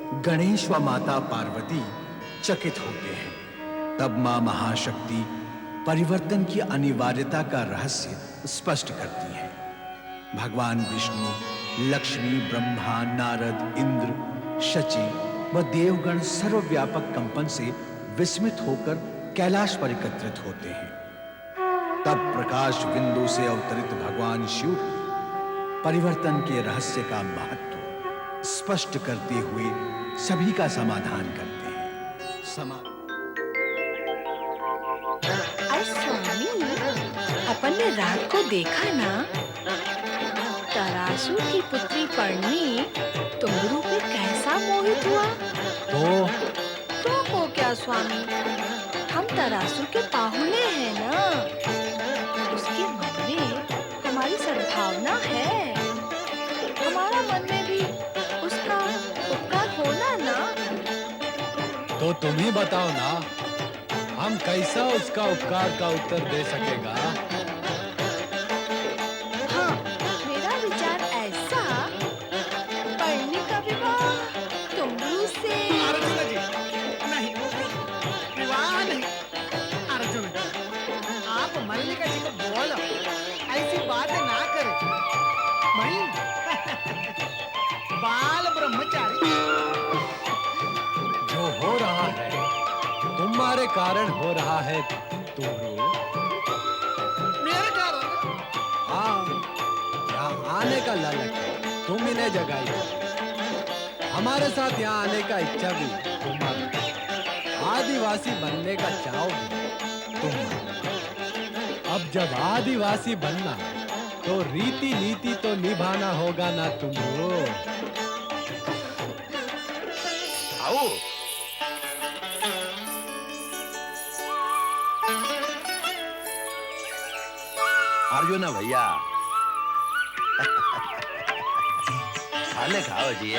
गणेश व माता पार्वती चकित होते हैं। तब मां महाशक्ति परिवर्तन की अनिवार्यता का रहस्य स्पष्ट करती है। भगवान विष्णु, लक्ष्मी, ब्रह्मा, नारद, इंद्र, शची व देवगण सर्वव्यापक कंपन से विस्मित होकर कैलाश पर एकत्रित होते हैं। तब प्रकाश बिंदु से अवतरित भगवान शिव परिवर्तन के रहस्य का महत्व स्पष्ट करते हुए सभी का समाधान करते हैं। अरे स्वामी, अपन ने रात को देखा ना, तरासू की पुत्री पर्णी तुमरू पे कैसा मोहित हुआ। तो को क्या स्वामी, हम तरासू के पाहुने हैं ना, उसके मन में हमारी सद्भावना है, हमारा मन में भी उसका उपकार होना ना। तो तुम ही बताओ ना, हम कैसा उसका उपकार का उत्तर दे सकेगा। हाँ, मेरा विचार ऐसा, पर्णी का विवाह तुमरू से। अर्जुन जी, नहीं, विवाह नहीं। अर्जुन जी, आप मल्लिका जी को बोलो, ऐसी बातें ना करें। मैं बाल ब्रह्मचारी। जो हो रहा है तुम्हारे कारण हो रहा है तुमरू। मेरे कारण? हाँ, यहाँ आने का लालच है, तुम ही ने जगाई थी। हमारे साथ यहाँ आने का इच्छा भी तुम्हारा, आदिवासी बनने का चाव भी तुम्हारा। अब जब आदिवासी बनना तो रीति नीति तो निभाना होगा ना तुमरू। आओ। अर्जुन भैया खाने खाओ जी।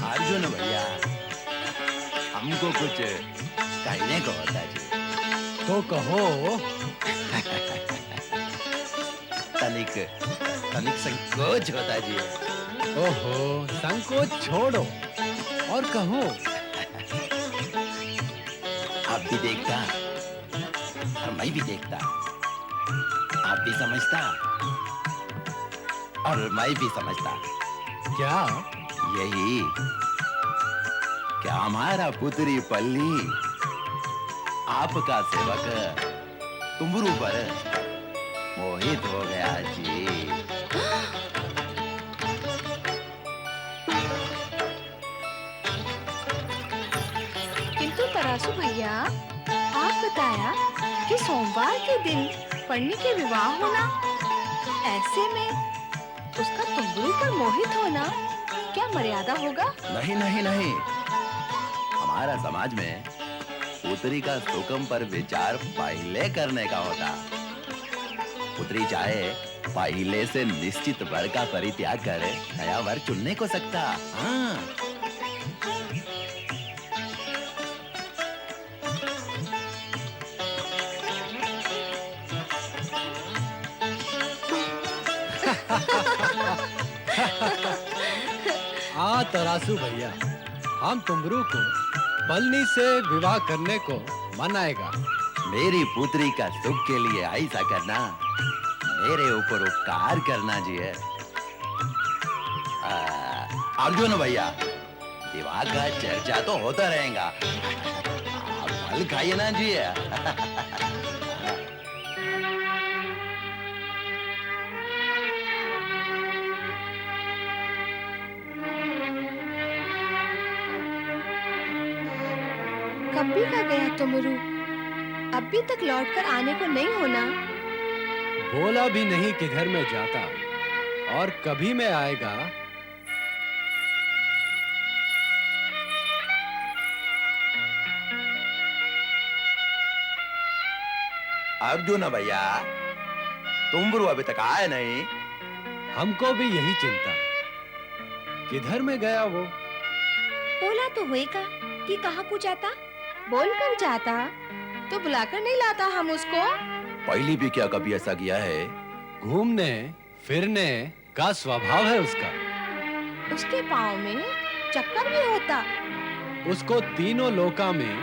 अर्जुन भैया, हमको कुछ कहने को होता जी। तो कहो। तनिक तनिक संकोच होता जी। ओहो, संकोच छोड़ो और कहो। आप भी देखता और मैं भी देखता, आप भी समझता और मैं भी समझता। क्या? यही क्या हमारा पुत्री पल्ली आपका सेवक तुमरू पर मोहित हो गया जी। किंतु तरासू भैया, आप बताया कि सोमवार के दिन पर्णी के विवाह होना, ऐसे में उसका तुमरू पर मोहित होना क्या मर्यादा होगा? नहीं नहीं नहीं, हमारा समाज में पुत्री का सुकम पर विचार पहले करने का होता। पुत्री चाहे पहले से निश्चित वर का परित्याग कर नया वर चुनने को सकता। हाँ। तरासू भैया, हम तुमरू को पलनी से विवाह करने को मनाएगा। मेरी पुत्री का सुख के लिए ऐसा करना मेरे ऊपर उपकार करना जी है। अर्जुन भैया, विवाह का चर्चा तो होता रहेगा, आप फल खाइए ना जी। कब भी का गया तुमरू, अभी तक लौटकर आने को नहीं होना। बोला भी नहीं किधर में जाता और कभी में आएगा। अर्जुन भैया, तुमरू अभी तक आए नहीं। हमको भी यही चिंता, किधर में गया वो। बोला तो होएगा कि कहाँ को जाता, बोलकर जाता तो बुलाकर नहीं लाता हम उसको। पहली भी क्या कभी ऐसा किया है? घूमने फिरने पक्का स्वभाव है उसका। उसके पाँव में चक्कर भी होता। उसको तीनों लोका में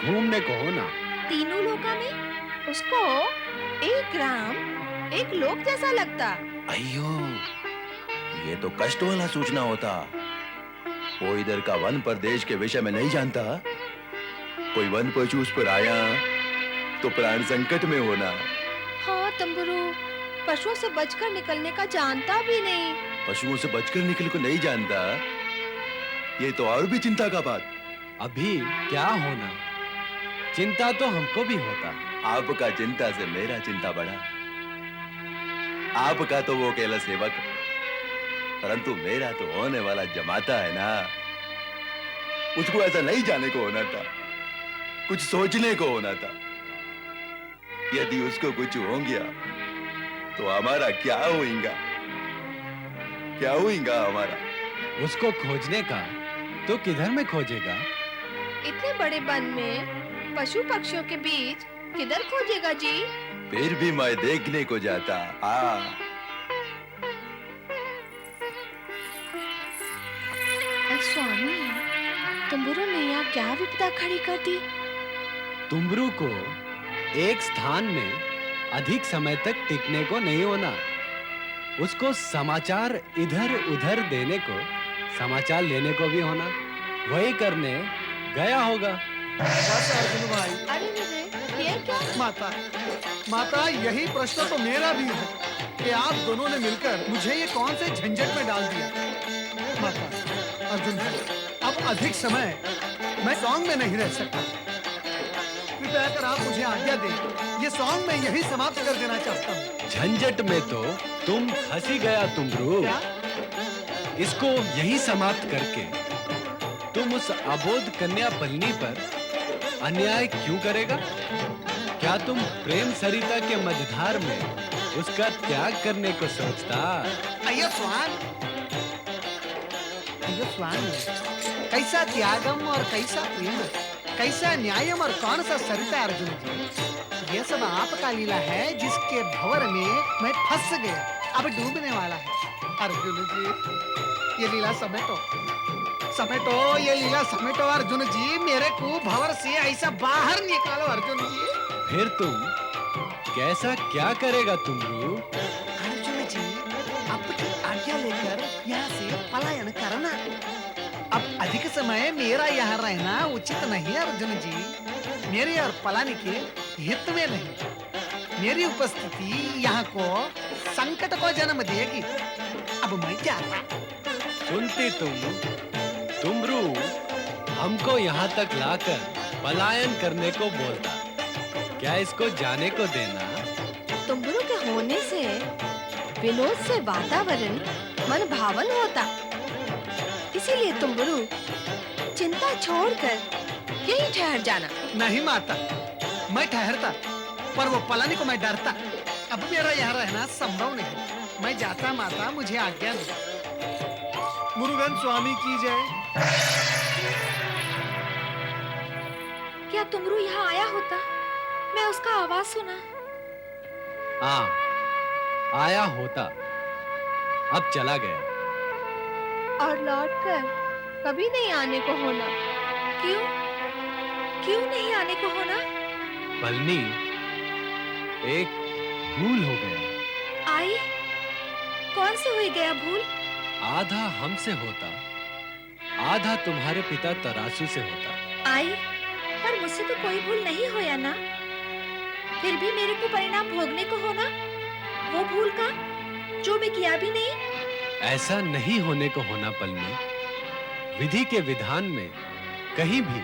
घूमने को होना। तीनों लोका में उसको एक ग्राम एक लोक जैसा लगता। अयो, ये तो कष्ट वाला सूचना होता। वो इधर का वन प्रदेश के विषय में नहीं जानता। कोई वन पशु उस पर आया तो प्राण संकट में होना। हाँ तंबुरु, पशुओं से बचकर निकलने का जानता भी नहीं। पशुओं से बचकर निकल को नहीं जानता, ये तो और भी चिंता का बात। अभी क्या होना, चिंता तो हमको भी होता। आपका चिंता से मेरा चिंता बढ़ा। आपका तो वो केवल सेवक, परंतु मेरा तो होने वाला जमाता है ना। उसको ऐसा नहीं जाने को होना था, कुछ सोचने को होना था। यदि उसको कुछ हो गया तो हमारा क्या होगा? क्या होगा हमारा? उसको खोजने का तो किधर में खोजेगा? इतने बड़े वन में पशु पक्षियों के बीच किधर खोजेगा जी? फिर भी मैं देखने को जाता। स्वामी, तंबुरु ने यहाँ क्या विपदा खड़ी कर दी? तुमरू को एक स्थान में अधिक समय तक टिकने को नहीं होना। उसको समाचार इधर उधर देने को, समाचार लेने को भी होना। वही करने गया होगा। बस अर्जुन भाई। अरे मेरे, ये क्या? माता, माता यही प्रश्न तो मेरा भी है कि आप दोनों ने मिलकर मुझे ये कौन से झंझट में डाल दिया। माता, अर्जुन भाई, अब अधिक समय मैं सॉन्ग में नहीं रह सकता। कृपया कर आप मुझे आज्ञा दें। ये सॉन्ग मैं यही समाप्त कर देना चाहता हूँ। झंझट में तो तुम फंसी गया तुमरू। क्या? इसको यही समाप्त करके तुम उस अबोध कन्या पलनी पर अन्याय क्यों करेगा? क्या तुम प्रेम सरिता के मझधार में उसका त्याग करने को सोचता? अय्यो स्वान, अय्यो स्वान, कैसा त्यागम और कैसा प्रेम, कैसा न्यायम और कौन सा सरिता अर्जुन जी। ये सब आपका लीला है जिसके भंवर में मैं फंस गया, अब डूबने वाला है। अर्जुन जी, ये लीला समेटो, समेटो, ये लीला समेटो अर्जुन जी। मेरे को भंवर से ऐसा बाहर निकालो अर्जुन जी। फिर तुम कैसा क्या करेगा तुमरू? अर्जुन जी, आपकी आज्ञा लेकर यहाँ से पलायन करना। अब अधिक समय मेरा यहाँ रहना उचित नहीं अर्जुन जी। मेरे और पलानी के हित में नहीं। मेरी उपस्थिति यहाँ को संकट को जन्म देगी। अब मैं जाता। सुनती तुमरू हमको यहाँ तक लाकर पलायन करने को बोलता। क्या इसको जाने को देना? तुंबुरु के होने से विनोद से वातावरण मन भावन होता। इसीलिए तुंबुरु चिंता छोड़कर यहीं ठहर जाना। नहीं माता, मैं ठहरता, पर वो पलानी को मैं डरता। अब मेरा यहाँ रहना संभव नहीं। मैं जाता माता, मुझे आज्ञा दो। मुरुगन स्वामी की जय। क्या तुंबुरु यहाँ आया होता? मैं उसका आवाज सुना। हाँ, आया होता, अब चला गया। और लौटकर कभी नहीं आने को होना। क्यों? क्यों नहीं आने को होना? पलनी, एक भूल हो गया। आई? कौन सी हुई गया भूल? आधा हमसे होता, आधा तुम्हारे पिता तरासू से होता। आई, पर मुझसे तो कोई भूल नहीं होया ना। फिर भी मेरे को परिणाम भोगने को होना, वो भूल का जो मैं किया भी नहीं। ऐसा नहीं होने को होना पलनी। विधि के विधान में कहीं भी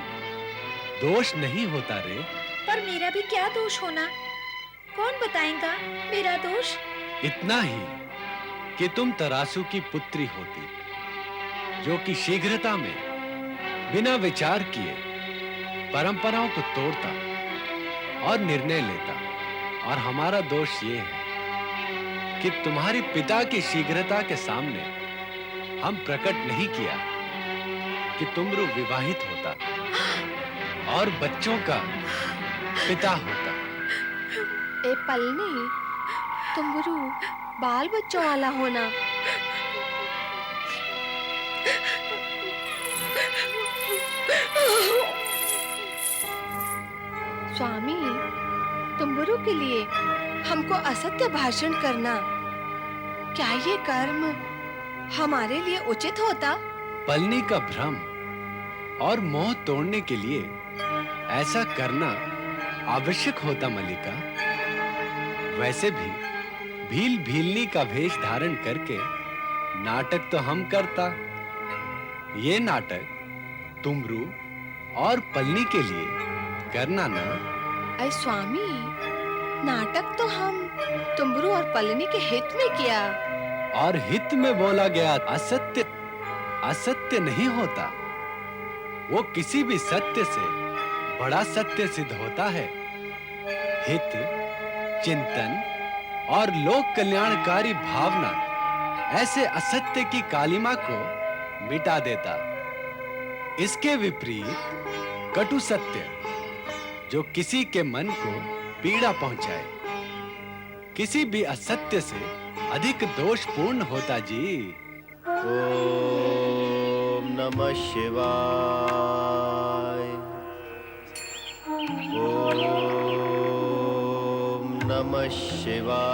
दोष नहीं होता रे। पर मेरा भी क्या दोष होना? कौन बताएगा मेरा दोष? इतना ही कि तुम तरासू की पुत्री होती, जो कि शीघ्रता में बिना विचार किए परंपराओं को तोड़ता और निर्णय लेता। और हमारा दोष ये है कि तुम्हारे पिता की शीघ्रता के सामने हम प्रकट नहीं किया कि तुमरू विवाहित होता और बच्चों का पिता होता। ए पलनी, तुंबुरु बाल बच्चों वाला होना तुमरू के लिए हमको असत्य भाषण करना, क्या ये कर्म हमारे लिए उचित होता? पलनी का भ्रम और मोह तोड़ने के लिए ऐसा करना आवश्यक होता मल्लिका। वैसे भी भील भीलनी का वेश धारण करके नाटक तो हम करता। ये नाटक तुमरू और पलनी के लिए करना ना। अय स्वामी, नाटक तो हम तुमरू और पलनी के हित में किया। और हित में बोला गया असत्य असत्य नहीं होता। वो किसी भी सत्य से बड़ा सत्य सिद्ध होता है। हित, चिंतन और लोक कल्याणकारी भावना ऐसे असत्य की कालिमा को मिटा देता। इसके विपरीत कटु सत्य, जो किसी के मन को पीड़ा पहुंचाए, किसी भी असत्य से अधिक दोषपूर्ण होता जी। ओम नमः शिवाय। ओम नमः शिवाय।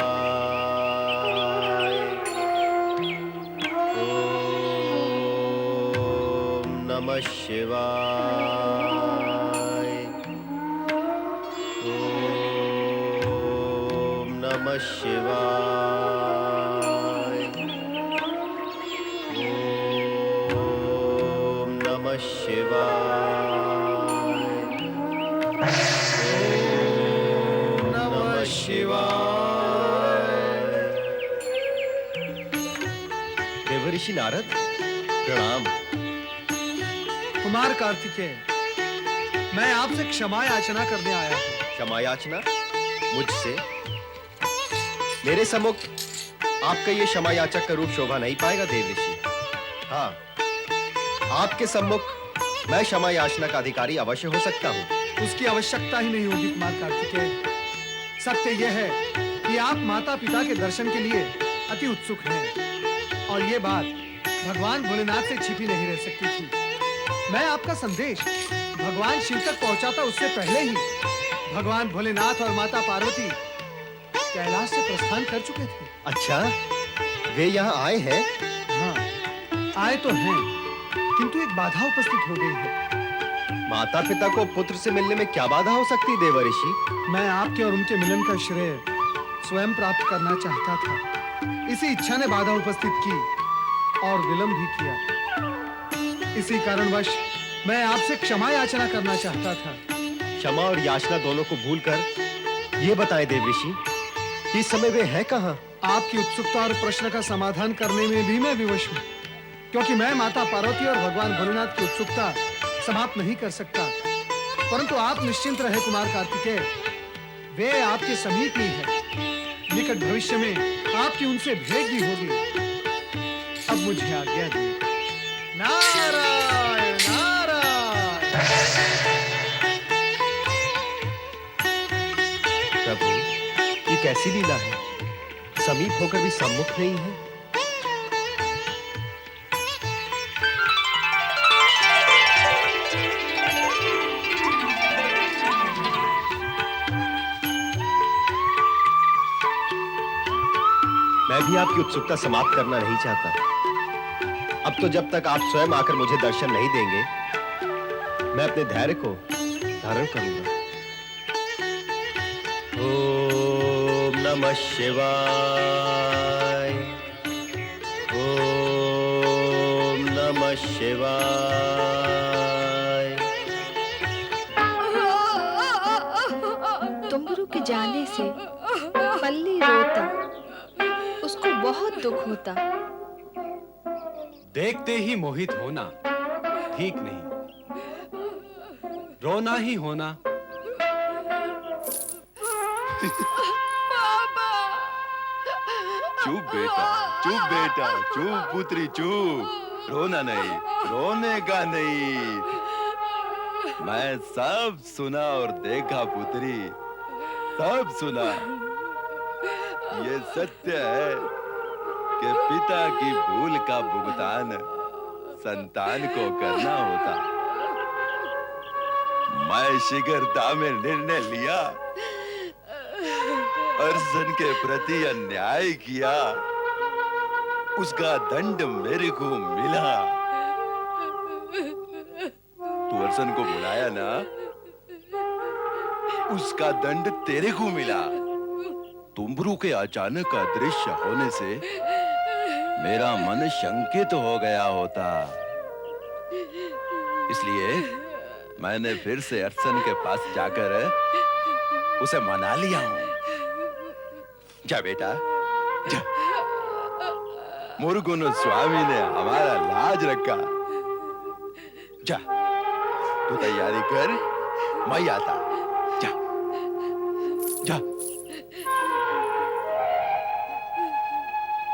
ओम नमः शिवाय। ओम नमः शिवाय। ओम नमः शिवाय। ओम नमः शिवाय। देवऋषि नारद, प्रणाम। कुमार कार्तिकेय, मैं आपसे क्षमा याचना करने आया हूँ। क्षमा याचना मुझसे? मेरे सम्मुख आपका ये क्षमा याचक का रूप शोभा नहीं पाएगा देवऋषि। हाँ, आपके सम्मुख मैं क्षमा याचना का अधिकारी अवश्य हो सकता हूँ। उसकी आवश्यकता ही नहीं होगी कुमार कार्तिकेय। सत्य यह है कि आप माता पिता के दर्शन के लिए अति उत्सुक हैं और ये बात भगवान भोलेनाथ से छिपी नहीं रह सकती थी। मैं आपका संदेश भगवान शिव तक पहुंचाता उससे पहले ही भगवान भोलेनाथ और माता पार्वती कैलाश से प्रस्थान कर चुके थे। अच्छा, वे यहाँ आए हैं? हाँ, आए तो हैं, किंतु एक बाधा उपस्थित हो गई है। माता पिता को पुत्र से मिलने में क्या बाधा हो सकती देवऋषि? मैं आपके और उनके मिलन का श्रेय स्वयं प्राप्त करना चाहता था। इसी इच्छा ने बाधा उपस्थित की और विलंब भी किया। इसी कारणवश मैं आपसे क्षमा याचना करना चाहता था। क्षमा और याचना दोनों को भूलकर ये बताएं देवऋषि, इस समय वे हैं कहाँ? आपकी उत्सुकता और प्रश्न का समाधान करने में भी मैं विवश हूँ, क्योंकि मैं माता पार्वती और भगवान भोलेनाथ की उत्सुकता समाप्त नहीं कर सकता। परंतु आप निश्चिंत रहे कुमार कार्तिकेय, वे आपके समीप ही है। निकट भविष्य में आपकी उनसे भेंट भी होगी। अब मुझे आज्ञा दीजिए। नारायण नारायण। प्रभु, ये कैसी लीला है? समीप होकर भी सम्मुख नहीं है। मैं भी आपकी उत्सुकता समाप्त करना नहीं चाहता। अब तो जब तक आप स्वयं आकर मुझे दर्शन नहीं देंगे, मैं अपने धैर्य को धारण करूंगा। ओम नमः शिवाय। ओम नमः शिवाय। तुमरू के जाने से पल्ली रोता, उसको बहुत दुख होता। देखते ही मोहित होना ठीक नहीं, रोना ही होना। चुप बेटा, चुप बेटा, चुप पुत्री चुप। रोना नहीं, रोने का नहीं। मैं सब सुना और देखा पुत्री, सब सुना। ये सत्य है कि पिता की भूल का भुगतान संतान को करना होता। मैं शीघ्रता में निर्णय लिया अर्जुन के प्रति अन्याय किया, उसका दंड मेरे को मिला। तू अर्जुन को बुलाया ना, उसका दंड तेरे को मिला। तुम्बरू के अचानक अदृश्य होने से मेरा मन शंकित हो गया होता, इसलिए मैंने फिर से अर्जुन के पास जाकर उसे मना लिया हूं। जा बेटा जा, मुरुगन स्वामी ने हमारा लाज रखा। जा तू तैयारी कर, मैं आता। जा जा।